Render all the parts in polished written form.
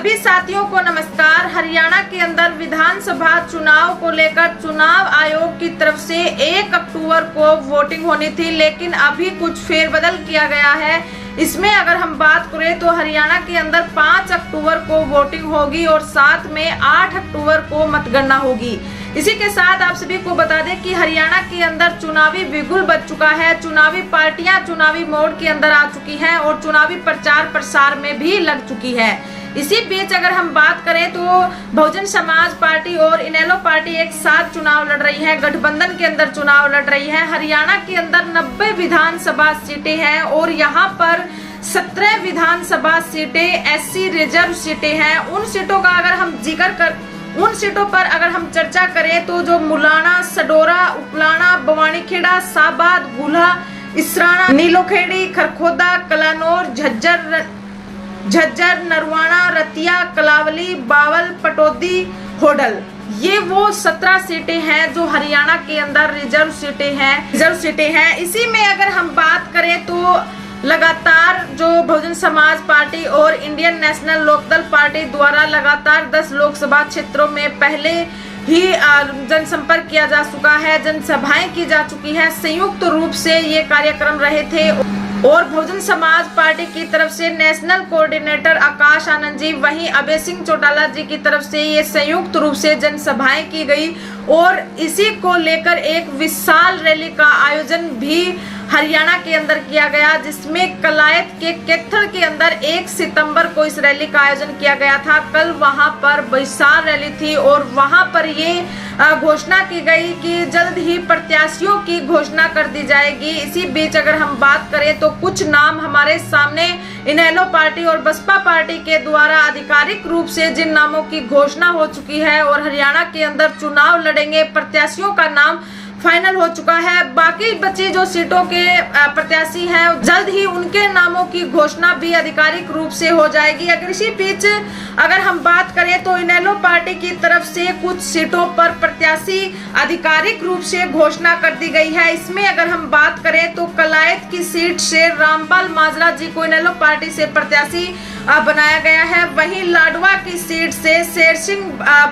सभी साथियों को नमस्कार। हरियाणा के अंदर विधानसभा चुनाव को लेकर चुनाव आयोग की तरफ से 1 अक्टूबर को वोटिंग होनी थी, लेकिन अभी कुछ फेरबदल किया गया है। इसमें अगर हम बात करें तो हरियाणा के अंदर 5 अक्टूबर को वोटिंग होगी और साथ में 8 अक्टूबर को मतगणना होगी। इसी के साथ आप सभी को बता दें कि हरियाणा के अंदर चुनावी बिगुल बज चुका है। चुनावी पार्टियां चुनावी मोड के अंदर आ चुकी हैं और चुनावी प्रचार प्रसार में भी लग चुकी है। इसी बीच अगर हम बात करें तो बहुजन समाज पार्टी और इनेलो पार्टी एक साथ चुनाव लड़ रही है, गठबंधन के अंदर चुनाव लड़ रही है। हरियाणा के अंदर 90 विधानसभा सीटें हैं और यहाँ पर 17 विधानसभा सीटें SC रिजर्व सीटें हैं। उन सीटों का अगर हम उन सीटों पर अगर हम चर्चा करें तो जो मुलाना, सडोरा, उपलाना, बवानीखेड़ा, साबाद, गुल्हा, इसराना, नीलोखेड़ी, खरखोदा, कलानौर, झज्जर, नरवाना, रतिया, कलावली, बावल, पटौदी, होडल, ये वो 17 सीटें हैं जो हरियाणा के अंदर रिजर्व सीटें हैं। इसी में अगर हम बात करें तो लगातार जो बहुजन समाज पार्टी और इंडियन नेशनल लोकदल पार्टी द्वारा लगातार 10 लोकसभा क्षेत्रों में पहले ही जनसंपर्क किया जा चुका है, जनसभाएं की जा चुकी है। संयुक्त रूप से ये कार्यक्रम रहे थे और बहुजन समाज पार्टी की तरफ से नेशनल कोऑर्डिनेटर आकाश आनंद जी, वहीं अभय सिंह चौटाला जी की तरफ से ये संयुक्त रूप से जनसभाएं की गई और इसी को लेकर एक विशाल रैली का आयोजन भी हरियाणा के अंदर किया गया, जिसमें कलायत के कैथल के अंदर 1 सितंबर को इस रैली का आयोजन किया गया था। कल वहां पर विशाल रैली थी और वहां पर ये घोषणा की गई कि जल्द ही प्रत्याशियों की घोषणा कर दी जाएगी। इसी बीच अगर हम बात करें तो कुछ नाम हमारे सामने इनेलो पार्टी और बसपा पार्टी के द्वारा आधिकारिक रूप से जिन नामों की घोषणा हो चुकी है और हरियाणा के अंदर चुनाव लड़ेंगे, प्रत्याशियों का नाम फाइनल हो चुका है। बाकी बची जो सीटों के प्रत्याशी हैं जल्द ही उनके नामों की घोषणा भी आधिकारिक रूप से हो जाएगी। अगर इसी बीच अगर हम बात करें तो इनेलो पार्टी की तरफ से कुछ सीटों पर प्रत्याशी आधिकारिक रूप से घोषणा कर दी गई है। इसमें अगर हम बात करें तो कलायत की सीट से रामपाल माजरा जी को इनेलो पार्टी से प्रत्याशी बनाया गया है। वहीं लाडवा की सीट से शेर सिंह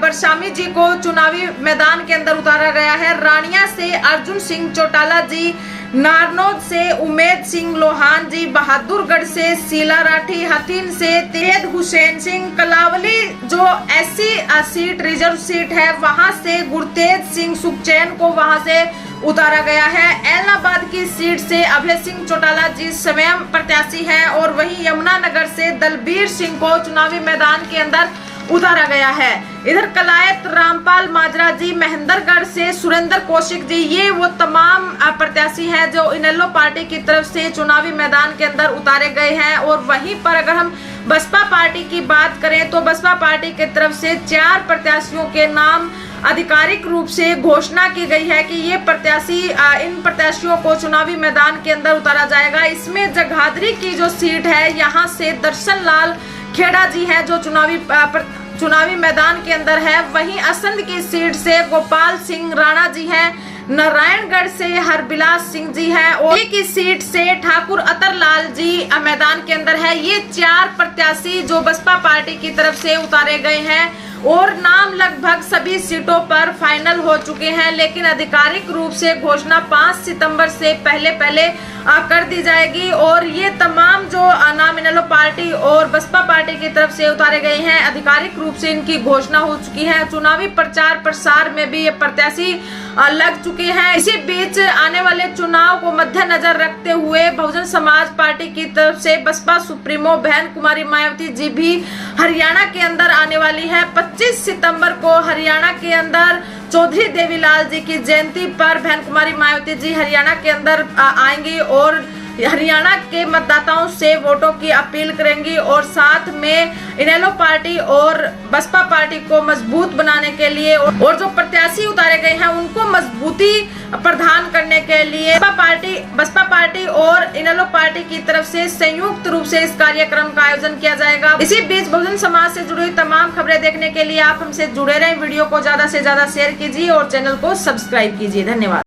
बरसामी जी को चुनावी मैदान के अंदर उतारा गया है। रानिया से अर्जुन सिंह चौटाला जी, नारनौद से उमेद सिंह लोहान जी, बहादुरगढ़ से शीला राठी, हथीन से तेज हुसैन सिंह, कलावली जो SC सीट रिजर्व सीट है वहां से गुरतेज सिंह सुखचैन को वहां से उतारा गया है। एलनाबाद की सीट से अभय सिंह चौटाला जी स्वयं प्रत्याशी हैं और वहीं यमुनानगर से दलबीर सिंह को चुनावी मैदान के अंदर उतारा गया है। इधर कलायत रामपाल माजरा जी, महेंद्रगढ़ से सुरेंद्र कौशिक जी, ये वो तमाम प्रत्याशी हैं जो इनेलो पार्टी की तरफ से चुनावी मैदान के अंदर उतारे गए हैं। और वहीं पर अगर हम बसपा पार्टी की बात करें तो बसपा पार्टी की तरफ से 4 प्रत्याशियों के नाम आधिकारिक रूप से घोषणा की गई है कि ये प्रत्याशी इन प्रत्याशियों को चुनावी मैदान के अंदर उतारा जाएगा। इसमें जगाधरी की जो सीट है यहाँ से दर्शन लाल खेड़ा जी हैं जो चुनावी मैदान के अंदर है। वहीं असंध की सीट से गोपाल सिंह राणा जी हैं, नारायणगढ़ से हरबिलास सिंह जी हैं और की सीट से ठाकुर अतरलाल जी मैदान के अंदर है। ये 4 प्रत्याशी जो बसपा पार्टी की तरफ से उतारे गए हैं और नाम लगभग सभी सीटों पर फाइनल हो चुके हैं, लेकिन आधिकारिक रूप से घोषणा 5 सितंबर से पहले कर दी जाएगी। और ये तमाम जो नाम इनेलो पार्टी और बसपा पार्टी की तरफ से उतारे गए हैं आधिकारिक रूप से इनकी घोषणा हो चुकी है। चुनावी प्रचार प्रसार में भी ये प्रत्याशी लग चुके हैं। इसी बीच आने वाले चुनाव को मद्देनजर रखते हुए बहुजन समाज पार्टी की तरफ से बसपा सुप्रीमो बहन कुमारी मायावती जी भी हरियाणा के अंदर आने वाली है। 25 सितंबर को हरियाणा के अंदर चौधरी देवीलाल जी की जयंती पर बहन कुमारी मायावती जी हरियाणा के अंदर आएंगी और हरियाणा के मतदाताओं से वोटों की अपील करेंगी और साथ में इनेलो पार्टी और बसपा पार्टी को मजबूत बनाने के लिए और जो प्रत्याशी उतारे गए हैं उनको मजबूती प्रदान करने के लिए बसपा पार्टी और इनेलो पार्टी की तरफ से संयुक्त रूप से इस कार्यक्रम का आयोजन किया जाएगा। इसी बीच बहुजन समाज से जुड़ी तमाम खबरें देखने के लिए आप हमसे जुड़े रहें। वीडियो को ज्यादा से ज्यादा शेयर कीजिए और चैनल को सब्सक्राइब कीजिए। धन्यवाद।